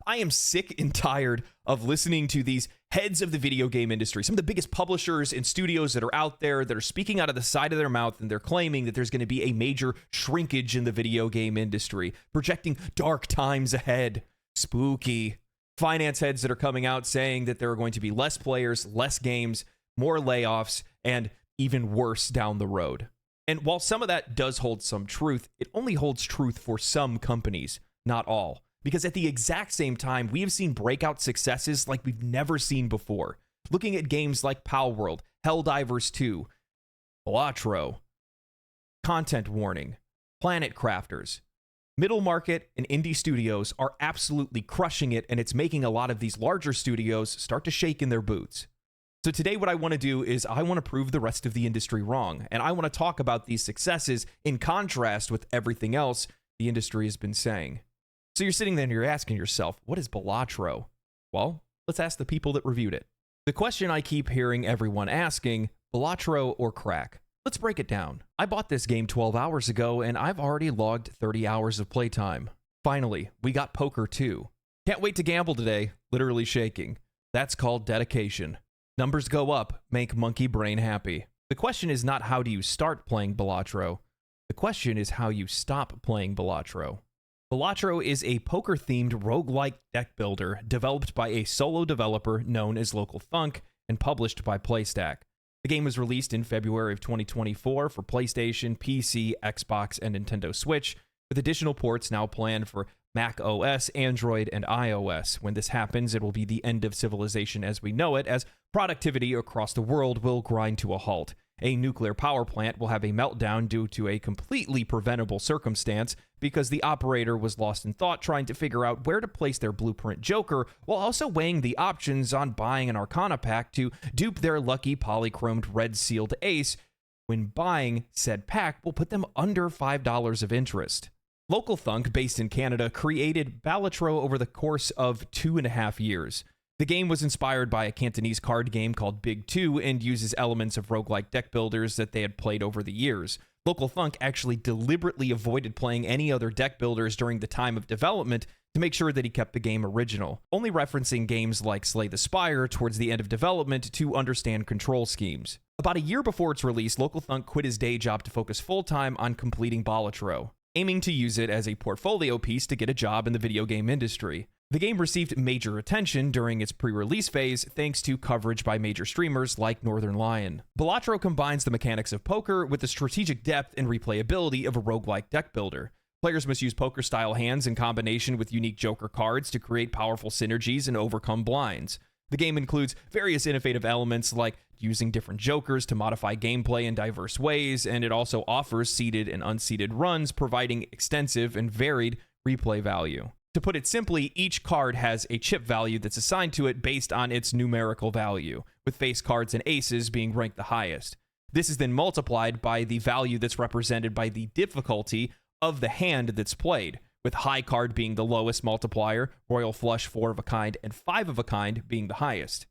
I am sick and tired of listening to these heads of the video game industry, some of the biggest publishers and studios that are out there that are speaking out of the side of their mouth, and they're claiming that there's going to be a major shrinkage in the video game industry, projecting dark times ahead. Spooky. Finance heads that are coming out saying that there are going to be less players, less games, more layoffs, and even worse down the road. And while some of that does hold some truth, it only holds truth for some companies, not all. Because at the exact same time, we have seen breakout successes like we've never seen before. Looking at games like Palworld, Helldivers 2, Balatro, Content Warning, Planet Crafters. Middle market and indie studios are absolutely crushing it, and it's making a lot of these larger studios start to shake in their boots. So today what I want to do is I want to prove the rest of the industry wrong, and I want to talk about these successes in contrast with everything else the industry has been saying. So you're sitting there and you're asking yourself, what is Balatro? Well, let's ask the people that reviewed it. The question I keep hearing everyone asking, Balatro or crack? Let's break it down. I bought this game 12 hours ago and I've already logged 30 hours of playtime. Finally, we got poker too. Can't wait to gamble today, literally shaking. That's called dedication. Numbers go up, make monkey brain happy. The question is not how do you start playing Balatro. The question is how you stop playing Balatro. Balatro is a poker-themed roguelike deck builder developed by a solo developer known as Local Thunk and published by PlayStack. The game was released in February of 2024 for PlayStation, PC, Xbox, and Nintendo Switch, with additional ports now planned for Mac OS, Android, and iOS. When this happens, it will be the end of civilization as we know it, as productivity across the world will grind to a halt. A nuclear power plant will have a meltdown due to a completely preventable circumstance because the operator was lost in thought trying to figure out where to place their blueprint Joker while also weighing the options on buying an Arcana pack to dupe their lucky polychromed red sealed ace. When buying said pack will put them under $5 of interest. Local Thunk, based in Canada, created Balatro over the course of 2.5 years. The game was inspired by a Cantonese card game called Big 2 and uses elements of roguelike deck builders that they had played over the years. Local Thunk actually deliberately avoided playing any other deck builders during the time of development to make sure that he kept the game original, only referencing games like Slay the Spire towards the end of development to understand control schemes. About a year before its release, Local Thunk quit his day job to focus full-time on completing Balatro, aiming to use it as a portfolio piece to get a job in the video game industry. The game received major attention during its pre-release phase thanks to coverage by major streamers like Northern Lion. Balatro combines the mechanics of poker with the strategic depth and replayability of a roguelike deck builder. Players must use poker-style hands in combination with unique Joker cards to create powerful synergies and overcome blinds. The game includes various innovative elements like using different Jokers to modify gameplay in diverse ways, and it also offers seeded and unseeded runs, providing extensive and varied replay value. To put it simply, each card has a chip value that's assigned to it based on its numerical value, with face cards and aces being ranked the highest. This is then multiplied by the value that's represented by the difficulty of the hand that's played, with high card being the lowest multiplier, royal flush 4 of a kind, and 5 of a kind being the highest.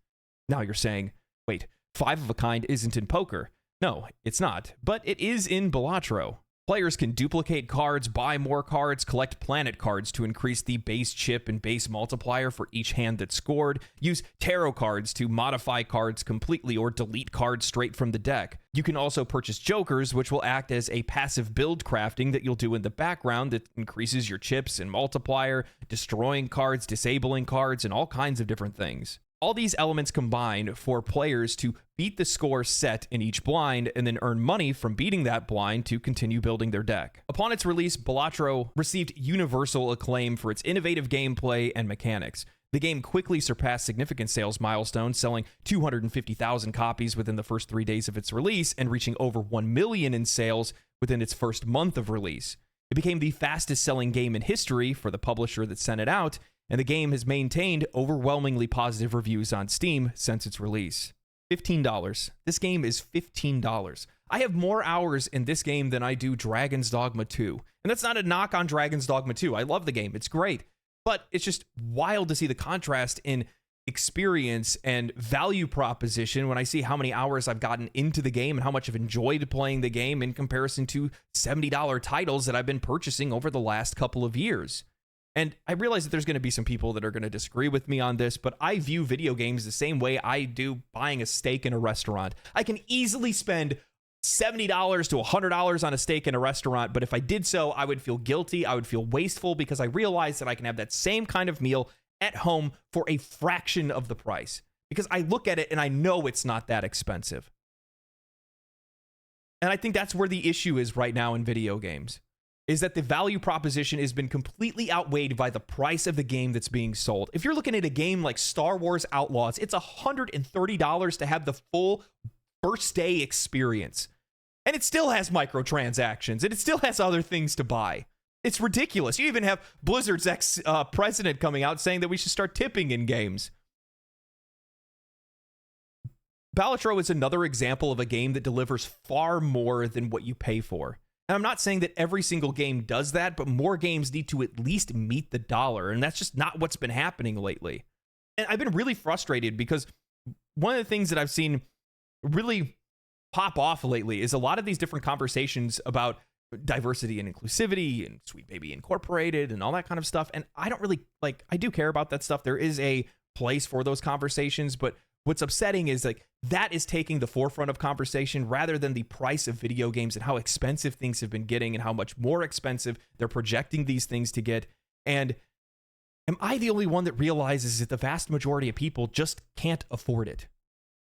Now you're saying, wait, 5 of a kind isn't in poker. No, it's not, but it is in Balatro. Players can duplicate cards, buy more cards, collect planet cards to increase the base chip and base multiplier for each hand that's scored, use tarot cards to modify cards completely or delete cards straight from the deck. You can also purchase Jokers, which will act as a passive build crafting that you'll do in the background that increases your chips and multiplier, destroying cards, disabling cards, and all kinds of different things. All these elements combine for players to beat the score set in each blind and then earn money from beating that blind to continue building their deck. Upon its release, Balatro received universal acclaim for its innovative gameplay and mechanics. The game quickly surpassed significant sales milestones, selling 250,000 copies within the first 3 days of its release and reaching over 1 million in sales within its first month of release. It became the fastest-selling game in history for the publisher that sent it out, and the game has maintained overwhelmingly positive reviews on Steam since its release. $15. This game is $15. I have more hours in this game than I do Dragon's Dogma 2. And that's not a knock on Dragon's Dogma 2. I love the game. It's great. But it's just wild to see the contrast in experience and value proposition when I see how many hours I've gotten into the game and how much I've enjoyed playing the game in comparison to $70 titles that I've been purchasing over the last couple of years. And I realize that there's going to be some people that are going to disagree with me on this, but I view video games the same way I do buying a steak in a restaurant. I can easily spend $70 to $100 on a steak in a restaurant, but if I did so, I would feel guilty. I would feel wasteful because I realize that I can have that same kind of meal at home for a fraction of the price, because I look at it and I know it's not that expensive. And I think that's where the issue is right now in video games, is that the value proposition has been completely outweighed by the price of the game that's being sold. If you're looking at a game like Star Wars Outlaws, it's $130 to have the full first day experience. And it still has microtransactions, and it still has other things to buy. It's ridiculous. You even have Blizzard's ex-president coming out saying that we should start tipping in games. Balatro is another example of a game that delivers far more than what you pay for. And I'm not saying that every single game does that, but more games need to at least meet the dollar, and that's just not what's been happening lately. And I've been really frustrated because one of the things that I've seen really pop off lately is a lot of these different conversations about diversity and inclusivity and Sweet Baby Incorporated and all that kind of stuff. And I don't really, like, I do care about that stuff. There is a place for those conversations, but what's upsetting is like that is taking the forefront of conversation rather than the price of video games and how expensive things have been getting and how much more expensive they're projecting these things to get. And am I the only one that realizes that the vast majority of people just can't afford it?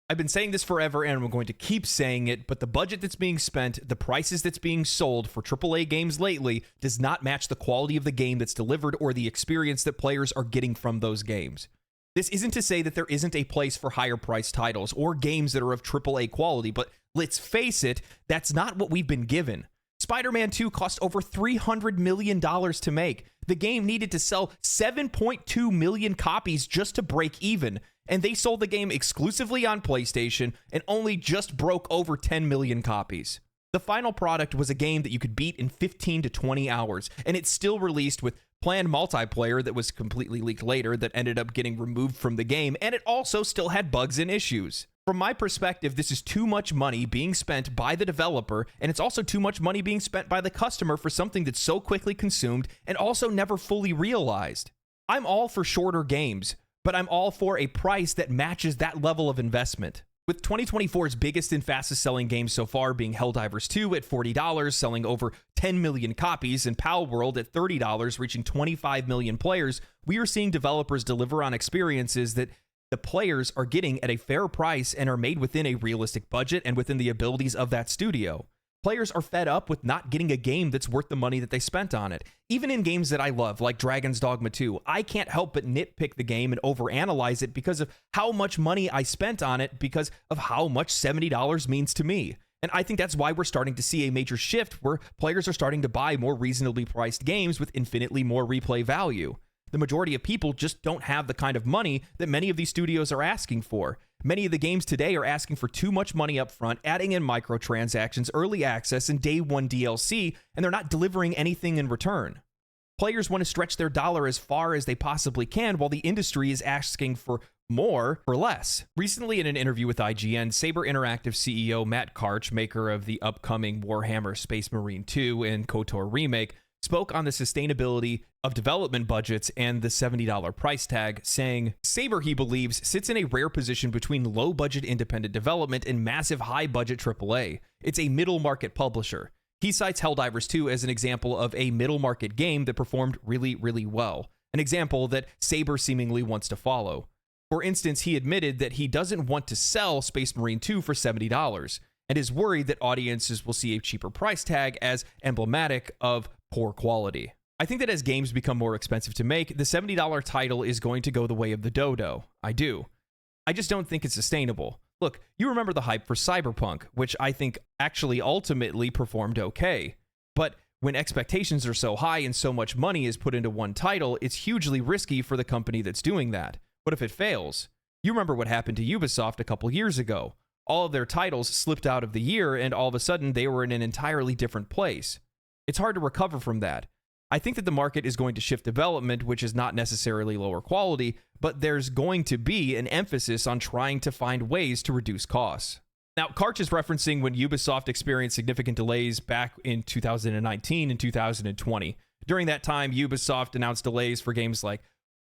I've been saying this forever, and I'm going to keep saying it, but the budget that's being spent, the prices that's being sold for AAA games lately does not match the quality of the game that's delivered or the experience that players are getting from those games. This isn't to say that there isn't a place for higher priced titles or games that are of AAA quality, but let's face it, that's not what we've been given. Spider-Man 2 cost over $300 million to make. The game needed to sell 7.2 million copies just to break even, and they sold the game exclusively on PlayStation and only just broke over 10 million copies. The final product was a game that you could beat in 15 to 20 hours, and it's still released with planned multiplayer that was completely leaked later that ended up getting removed from the game, and it also still had bugs and issues. From my perspective, this is too much money being spent by the developer, and it's also too much money being spent by the customer for something that's so quickly consumed and also never fully realized. I'm all for shorter games, but I'm all for a price that matches that level of investment. With 2024's biggest and fastest selling game so far being Helldivers 2 at $40, selling over 10 million copies, and Pal World at $30, reaching 25 million players, we are seeing developers deliver on experiences that the players are getting at a fair price and are made within a realistic budget and within the abilities of that studio. Players are fed up with not getting a game that's worth the money that they spent on it. Even in games that I love, like Dragon's Dogma 2, I can't help but nitpick the game and overanalyze it because of how much money I spent on it, because of how much $70 means to me. And I think that's why we're starting to see a major shift where players are starting to buy more reasonably priced games with infinitely more replay value. The majority of people just don't have the kind of money that many of these studios are asking for. Many of the games today are asking for too much money up front, adding in microtransactions, early access, and day one DLC, and they're not delivering anything in return. Players want to stretch their dollar as far as they possibly can, while the industry is asking for more for less. Recently, in an interview with IGN, Saber Interactive CEO Matt Karch, maker of the upcoming Warhammer Space Marine 2 and KOTOR remake, spoke on the sustainability of development budgets and the $70 price tag, saying, Saber, he believes, sits in a rare position between low-budget independent development and massive high-budget AAA. It's a middle-market publisher. He cites Helldivers 2 as an example of a middle-market game that performed really, really well, an example that Saber seemingly wants to follow. For instance, he admitted that he doesn't want to sell Space Marine 2 for $70, and is worried that audiences will see a cheaper price tag as emblematic of poor quality. I think that as games become more expensive to make, the $70 title is going to go the way of the dodo. I do. I just don't think it's sustainable. Look, you remember the hype for Cyberpunk, which I think actually ultimately performed okay. But when expectations are so high and so much money is put into one title, it's hugely risky for the company that's doing that. What if it fails? You remember what happened to Ubisoft a couple years ago. All of their titles slipped out of the year, and all of a sudden they were in an entirely different place. It's hard to recover from that. I think that the market is going to shift development, which is not necessarily lower quality, but there's going to be an emphasis on trying to find ways to reduce costs. Now, Karch is referencing when Ubisoft experienced significant delays back in 2019 and 2020. During that time, Ubisoft announced delays for games like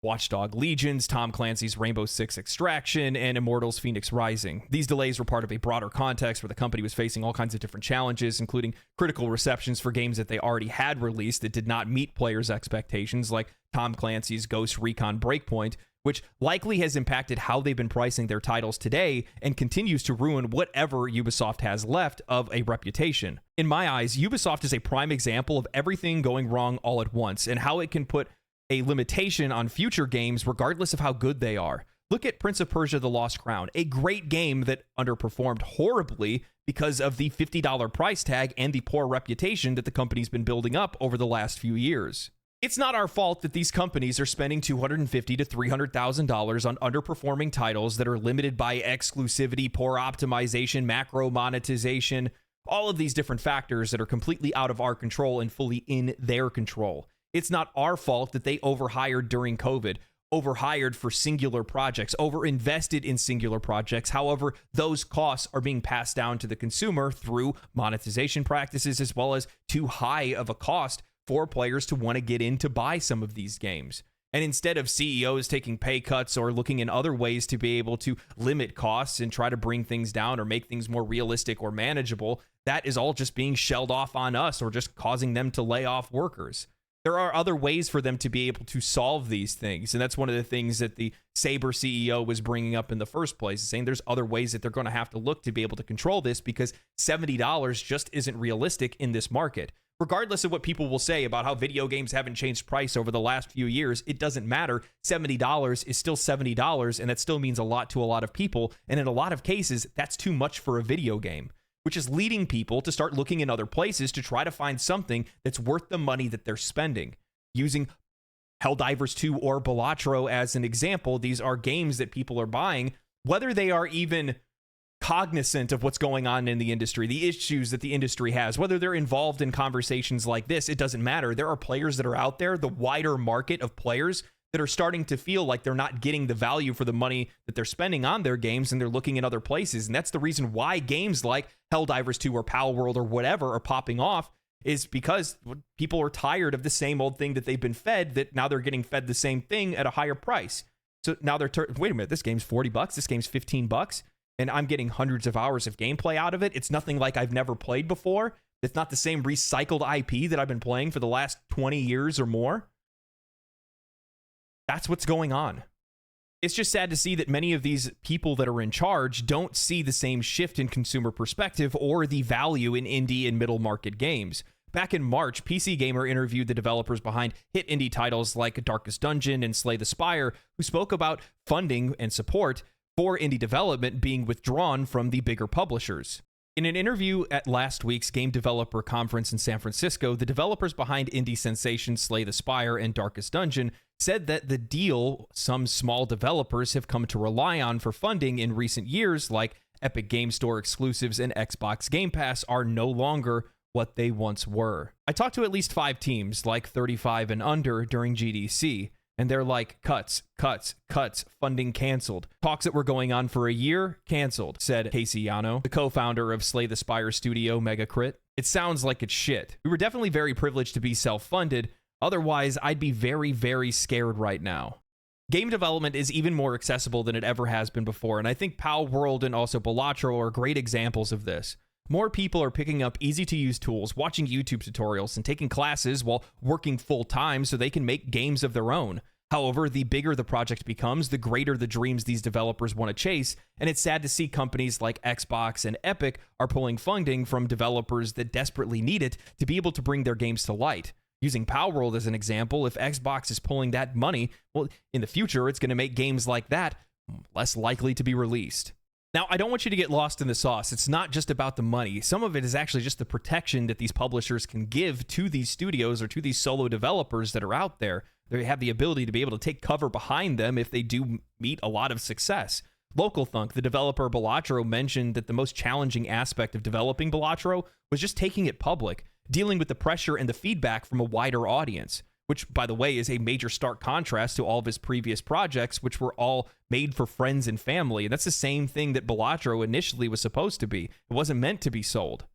Watchdog Legions, Tom Clancy's Rainbow Six Extraction, and Immortals Phoenix Rising. These delays were part of a broader context where the company was facing all kinds of different challenges, including critical receptions for games that they already had released that did not meet players' expectations, like Tom Clancy's Ghost Recon Breakpoint, which likely has impacted how they've been pricing their titles today and continues to ruin whatever Ubisoft has left of a reputation. In my eyes, Ubisoft is a prime example of everything going wrong all at once and how it can put a limitation on future games regardless of how good they are. Look at Prince of Persia: The Lost Crown, a great game that underperformed horribly because of the $50 price tag and the poor reputation that the company's been building up over the last few years. It's not our fault that these companies are spending $250,000 to $300,000 on underperforming titles that are limited by exclusivity, poor optimization, macro monetization, all of these different factors that are completely out of our control and fully in their control. It's not our fault that they overhired during COVID, overhired for singular projects, overinvested in singular projects. However, those costs are being passed down to the consumer through monetization practices, as well as too high of a cost for players to want to get in to buy some of these games. And instead of CEOs taking pay cuts or looking in other ways to be able to limit costs and try to bring things down or make things more realistic or manageable, that is all just being shelled off on us or just causing them to lay off workers. There are other ways for them to be able to solve these things. And that's one of the things that the Sabre CEO was bringing up in the first place, saying there's other ways that they're going to have to look to be able to control this because $70 just isn't realistic in this market. Regardless of what people will say about how video games haven't changed price over the last few years, it doesn't matter. $70 is still $70, and that still means a lot to a lot of people. And in a lot of cases, that's too much for a video game, which is leading people to start looking in other places to try to find something that's worth the money that they're spending. Using Helldivers 2 or Balatro as an example, these are games that people are buying, whether they are even cognizant of what's going on in the industry, the issues that the industry has, whether they're involved in conversations like this, it doesn't matter. There are players that are out there, the wider market of players that are starting to feel like they're not getting the value for the money that they're spending on their games, and they're looking in other places. And that's the reason why games like Helldivers 2 or Palworld or whatever are popping off, is because people are tired of the same old thing that they've been fed, that now they're getting fed the same thing at a higher price. So now they're, wait a minute, this game's $40, this game's $15, and I'm getting hundreds of hours of gameplay out of it. It's nothing like I've never played before. It's not the same recycled IP that I've been playing for the last 20 years or more. That's what's going on. It's just sad to see that many of these people that are in charge don't see the same shift in consumer perspective or the value in indie and middle market games. Back in March, PC Gamer interviewed the developers behind hit indie titles like Darkest Dungeon and Slay the Spire, who spoke about funding and support for indie development being withdrawn from the bigger publishers. In an interview at last week's Game Developer Conference in San Francisco, the developers behind indie sensations Slay the Spire and Darkest Dungeon said that the deal some small developers have come to rely on for funding in recent years, like Epic Game Store exclusives and Xbox Game Pass, are no longer what they once were. I talked to at least 5 teams, like 35 and under, during GDC, and they're like, cuts, funding canceled. Talks that were going on for a year, canceled, said Casey Yano, the co-founder of Slay the Spire studio Megacrit. It sounds like it's shit. We were definitely very privileged to be self-funded. Otherwise, I'd be very, very scared right now. Game development is even more accessible than it ever has been before, and I think Palworld and also Balatro are great examples of this. More people are picking up easy-to-use tools, watching YouTube tutorials, and taking classes while working full-time so they can make games of their own. However, the bigger the project becomes, the greater the dreams these developers want to chase, and it's sad to see companies like Xbox and Epic are pulling funding from developers that desperately need it to be able to bring their games to light. Using Palworld as an example, if Xbox is pulling that money, well, in the future, it's going to make games like that less likely to be released. Now, I don't want you to get lost in the sauce. It's not just about the money. Some of it is actually just the protection that these publishers can give to these studios or to these solo developers that are out there. They have the ability to be able to take cover behind them if they do meet a lot of success. Local Thunk, the developer Balatro, mentioned that the most challenging aspect of developing Balatro was just taking it public, dealing with the pressure and the feedback from a wider audience, which, by the way, is a major stark contrast to all of his previous projects, which were all made for friends and family. And that's the same thing that Balatro initially was supposed to be. It wasn't meant to be sold.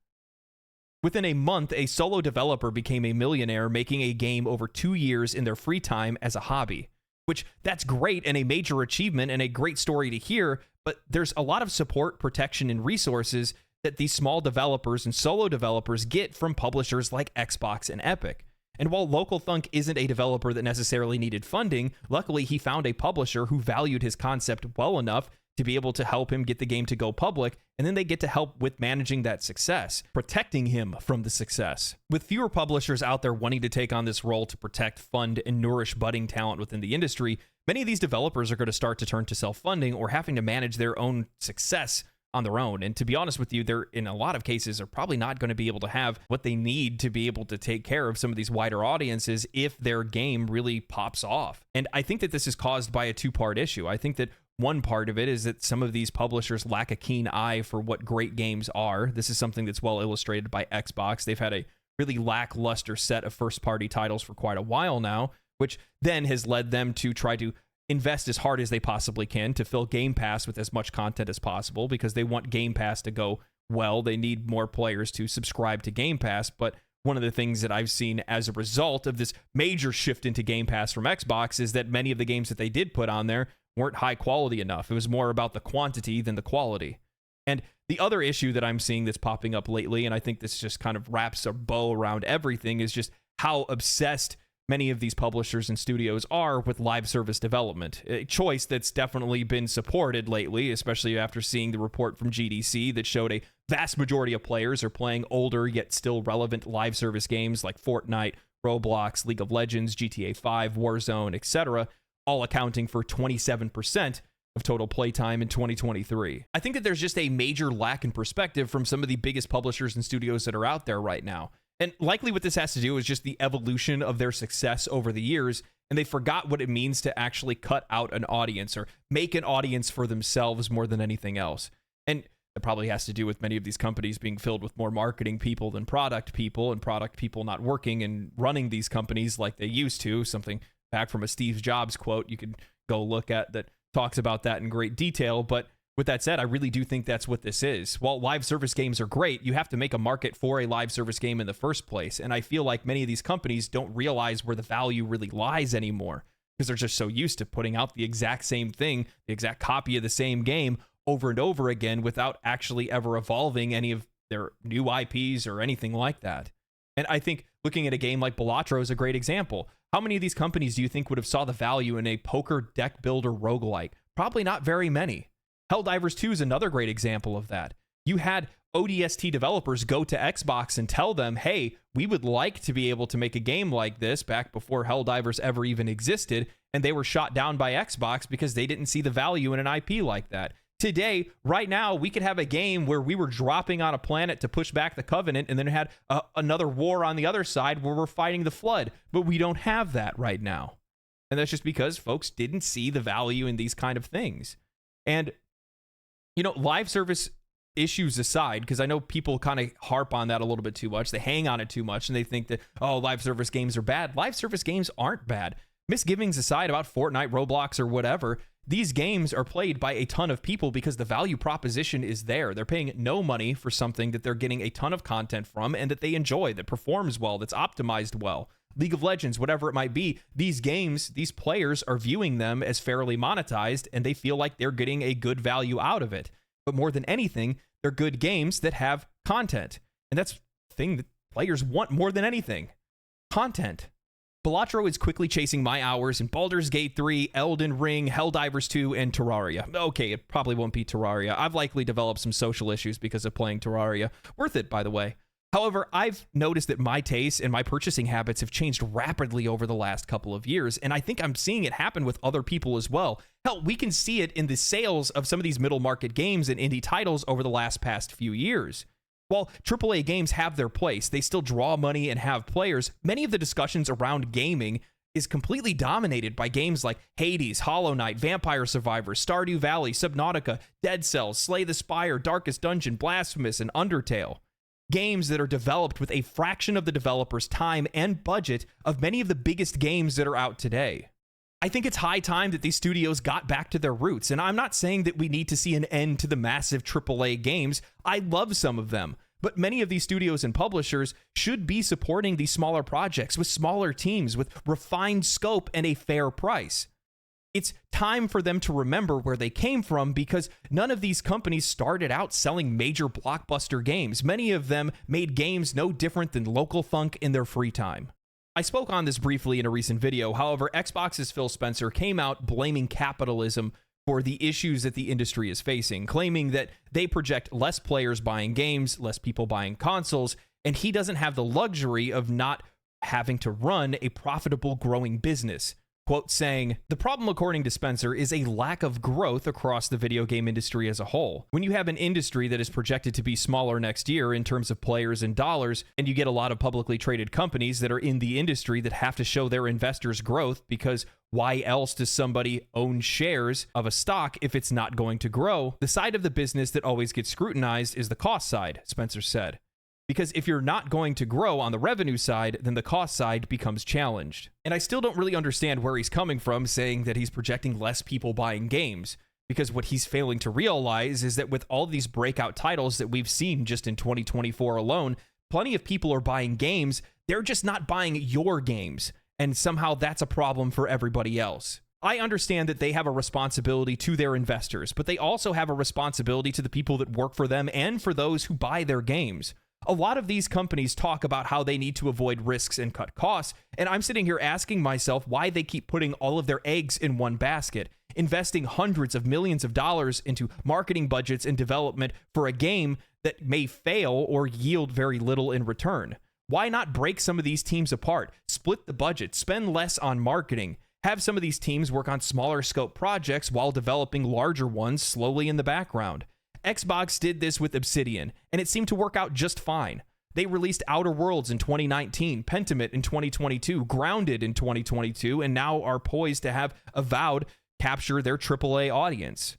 Within a month, a solo developer became a millionaire, making a game over 2 years in their free time as a hobby. Which, that's great and a major achievement and a great story to hear, but there's a lot of support, protection, and resources that these small developers and solo developers get from publishers like Xbox and Epic. And while Local Thunk isn't a developer that necessarily needed funding, luckily he found a publisher who valued his concept well enough to be able to help him get the game to go public, and then they get to help with managing that success, protecting him from the success. With fewer publishers out there wanting to take on this role to protect, fund, and nourish budding talent within the industry, many of these developers are going to start to turn to self-funding or having to manage their own success on their own. And to be honest with you, they're in a lot of cases are probably not going to be able to have what they need to be able to take care of some of these wider audiences if their game really pops off. And I think that this is caused by a two-part issue. I think that one part of it is that some of these publishers lack a keen eye for what great games are. This is something that's well illustrated by Xbox. They've had a really lackluster set of first-party titles for quite a while now, which then has led them to try to invest as hard as they possibly can to fill Game Pass with as much content as possible because they want Game Pass to go well. They need more players to subscribe to Game Pass, but one of the things that I've seen as a result of this major shift into Game Pass from Xbox is that many of the games that they did put on there weren't high quality enough. It was more about the quantity than the quality. And the other issue that I'm seeing that's popping up lately, and I think this just kind of wraps a bow around everything, is just how obsessed many of these publishers and studios are with live service development, a choice that's definitely been supported lately, especially after seeing the report from GDC that showed a vast majority of players are playing older yet still relevant live service games like Fortnite, Roblox, League of Legends, GTA 5, Warzone, etc., all accounting for 27% of total playtime in 2023. I think that there's just a major lack in perspective from some of the biggest publishers and studios that are out there right now. And likely what this has to do is just the evolution of their success over the years, and they forgot what it means to actually cut out an audience or make an audience for themselves more than anything else. And it probably has to do with many of these companies being filled with more marketing people than product people, and product people not working and running these companies like they used to. Something back from a Steve Jobs quote you could go look at that talks about that in great detail. But with that said, I really do think that's what this is. While live service games are great, you have to make a market for a live service game in the first place. And I feel like many of these companies don't realize where the value really lies anymore because they're just so used to putting out the exact same thing, the exact copy of the same game over and over again without actually ever evolving any of their new IPs or anything like that. And I think looking at a game like Balatro is a great example. How many of these companies do you think would have saw the value in a poker deck builder roguelike? Probably not very many. Helldivers 2 is another great example of that. You had ODST developers go to Xbox and tell them, hey, we would like to be able to make a game like this back before Helldivers ever even existed, and they were shot down by Xbox because they didn't see the value in an IP like that. Today, right now, we could have a game where we were dropping on a planet to push back the Covenant and then had another war on the other side where we're fighting the Flood, but we don't have that right now. And that's just because folks didn't see the value in these kind of things. And, you know, live service issues aside, because I know people kind of harp on that a little bit too much. They hang on it too much and they think that, oh, live service games are bad. Live service games aren't bad. Misgivings aside about Fortnite, Roblox, or whatever, these games are played by a ton of people because the value proposition is there. They're paying no money for something that they're getting a ton of content from and that they enjoy, that performs well, that's optimized well. League of Legends, whatever it might be, these games, these players are viewing them as fairly monetized and they feel like they're getting a good value out of it. But more than anything, they're good games that have content. And that's the thing that players want more than anything. Content. Balatro is quickly chasing my hours in Baldur's Gate 3, Elden Ring, Helldivers 2, and Terraria. Okay, it probably won't be Terraria. I've likely developed some social issues because of playing Terraria. Worth it, by the way. However, I've noticed that my tastes and my purchasing habits have changed rapidly over the last couple of years, and I think I'm seeing it happen with other people as well. Hell, we can see it in the sales of some of these middle market games and indie titles over the past few years. While AAA games have their place, they still draw money and have players, many of the discussions around gaming is completely dominated by games like Hades, Hollow Knight, Vampire Survivors, Stardew Valley, Subnautica, Dead Cells, Slay the Spire, Darkest Dungeon, Blasphemous, and Undertale. Games that are developed with a fraction of the developer's time and budget of many of the biggest games that are out today. I think it's high time that these studios got back to their roots, and I'm not saying that we need to see an end to the massive AAA games. I love some of them, But many of these studios and publishers should be supporting these smaller projects with smaller teams, with refined scope and a fair price. It's time for them to remember where they came from, because none of these companies started out selling major blockbuster games. Many of them made games no different than local funk in their free time. I spoke on this briefly in a recent video. However, Xbox's Phil Spencer came out blaming capitalism for the issues that the industry is facing, claiming that they project less players buying games, less people buying consoles, and he doesn't have the luxury of not having to run a profitable, growing business. Quote saying, "The problem, according to Spencer, is a lack of growth across the video game industry as a whole. When you have an industry that is projected to be smaller next year in terms of players and dollars, and you get a lot of publicly traded companies that are in the industry that have to show their investors growth, because why else does somebody own shares of a stock if it's not going to grow? The side of the business that always gets scrutinized is the cost side," Spencer said. Because if you're not going to grow on the revenue side, then the cost side becomes challenged. And I still don't really understand where he's coming from saying that he's projecting less people buying games, because what he's failing to realize is that with all these breakout titles that we've seen just in 2024 alone, plenty of people are buying games, they're just not buying your games, and somehow that's a problem for everybody else. I understand that they have a responsibility to their investors, but they also have a responsibility to the people that work for them and for those who buy their games. A lot of these companies talk about how they need to avoid risks and cut costs, and I'm sitting here asking myself why they keep putting all of their eggs in one basket, investing hundreds of millions of dollars into marketing budgets and development for a game that may fail or yield very little in return. Why not break some of these teams apart, split the budget, spend less on marketing, have some of these teams work on smaller scope projects while developing larger ones slowly in the background? Xbox did this with Obsidian, and it seemed to work out just fine. They released Outer Worlds in 2019, Pentiment in 2022, Grounded in 2022, and now are poised to have Avowed capture their AAA audience.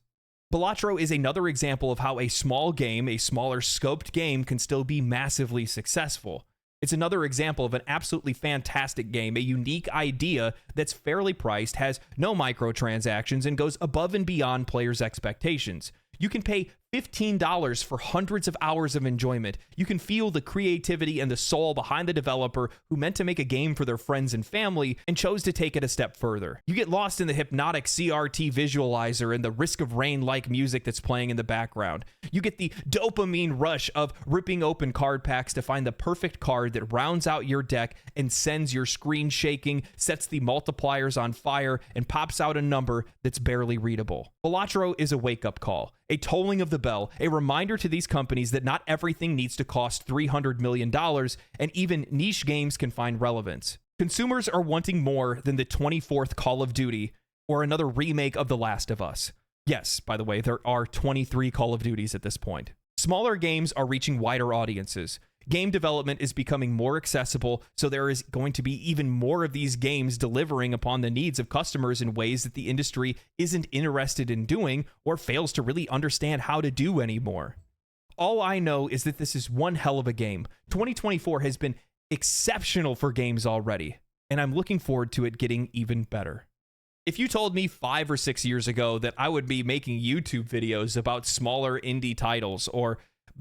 Balatro is another example of how a small game, a smaller scoped game, can still be massively successful. It's another example of an absolutely fantastic game, a unique idea that's fairly priced, has no microtransactions, and goes above and beyond players' expectations. You can pay $15 for hundreds of hours of enjoyment. You can feel the creativity and the soul behind the developer who meant to make a game for their friends and family and chose to take it a step further. You get lost in the hypnotic CRT visualizer and the Risk of Rain-like music that's playing in the background. You get the dopamine rush of ripping open card packs to find the perfect card that rounds out your deck and sends your screen shaking, sets the multipliers on fire, and pops out a number that's barely readable. Balatro is a wake-up call, a tolling of the bell, a reminder to these companies that not everything needs to cost $300 million, and even niche games can find relevance. Consumers are wanting more than the 24th Call of Duty or another remake of The Last of Us. Yes, by the way, there are 23 Call of Duties at this point. Smaller games are reaching wider audiences. Game development is becoming more accessible, so there is going to be even more of these games delivering upon the needs of customers in ways that the industry isn't interested in doing or fails to really understand how to do anymore. All I know is that this is one hell of a game. 2024 has been exceptional for games already, and I'm looking forward to it getting even better. If you told me 5 or 6 years ago that I would be making YouTube videos about smaller indie titles or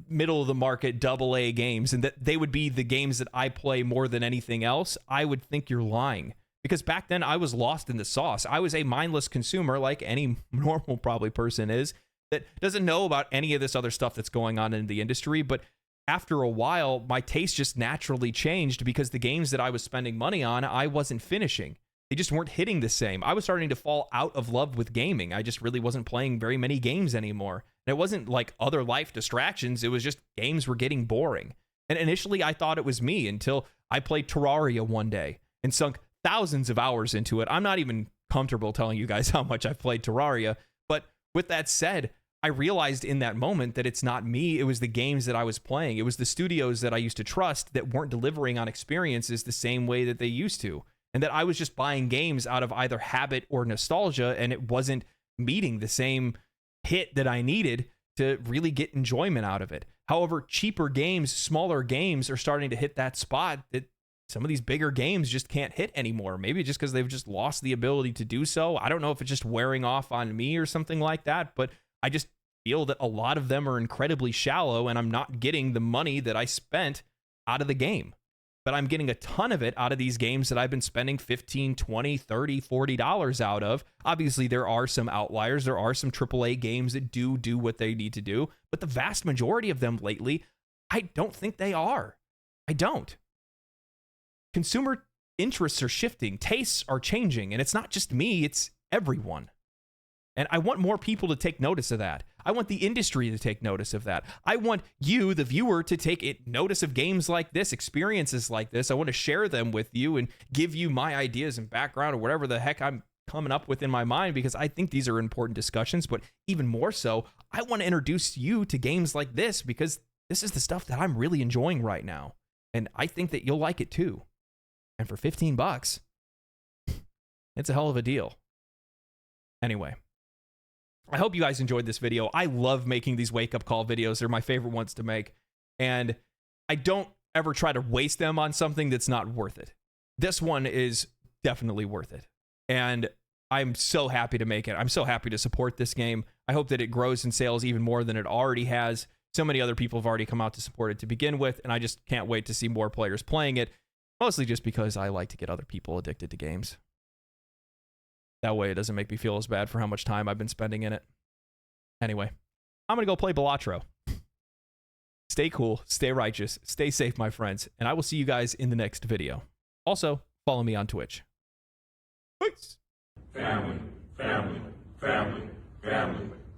middle of the market AA games and that they would be the games that I play more than anything else, I would think you're lying. Because back then I was lost in the sauce. I was a mindless consumer like any normal probably person is that doesn't know about any of this other stuff that's going on in the industry. But after a while, my taste just naturally changed because the games that I was spending money on, I wasn't finishing. They just weren't hitting the same. I was starting to fall out of love with gaming. I just really wasn't playing very many games anymore. And it wasn't like other life distractions. It was just games were getting boring. And initially I thought it was me until I played Terraria one day and sunk thousands of hours into it. I'm not even comfortable telling you guys how much I've played Terraria. But with that said, I realized in that moment that it's not me. It was the games that I was playing. It was the studios that I used to trust that weren't delivering on experiences the same way that they used to. And that I was just buying games out of either habit or nostalgia, and it wasn't meeting the same hit that I needed to really get enjoyment out of it. However, cheaper games, smaller games are starting to hit that spot that some of these bigger games just can't hit anymore. Maybe just because they've just lost the ability to do so. I don't know if it's just wearing off on me or something like that, but I just feel that a lot of them are incredibly shallow and I'm not getting the money that I spent out of the game. But I'm getting a ton of it out of these games that I've been spending $15, $20, $30, $40 out of. Obviously, there are some outliers. There are some AAA games that do what they need to do. But the vast majority of them lately, I don't think they are. I don't. Consumer interests are shifting. Tastes are changing. And it's not just me, it's everyone. And I want more people to take notice of that. I want the industry to take notice of that. I want you, the viewer, to take notice of games like this, experiences like this. I want to share them with you and give you my ideas and background or whatever the heck I'm coming up with in my mind, because I think these are important discussions. But even more so, I want to introduce you to games like this because this is the stuff that I'm really enjoying right now. And I think that you'll like it too. And for $15, it's a hell of a deal. Anyway, I hope you guys enjoyed this video. I love making these wake-up call videos. They're my favorite ones to make. And I don't ever try to waste them on something that's not worth it. This one is definitely worth it. And I'm so happy to make it. I'm so happy to support this game. I hope that it grows in sales even more than it already has. So many other people have already come out to support it to begin with, and I just can't wait to see more players playing it, mostly just because I like to get other people addicted to games. That way it doesn't make me feel as bad for how much time I've been spending in it. Anyway, I'm going to go play Balatro. Stay cool, stay righteous, stay safe, my friends, and I will see you guys in the next video. Also, follow me on Twitch. Peace! Family, family, family, family.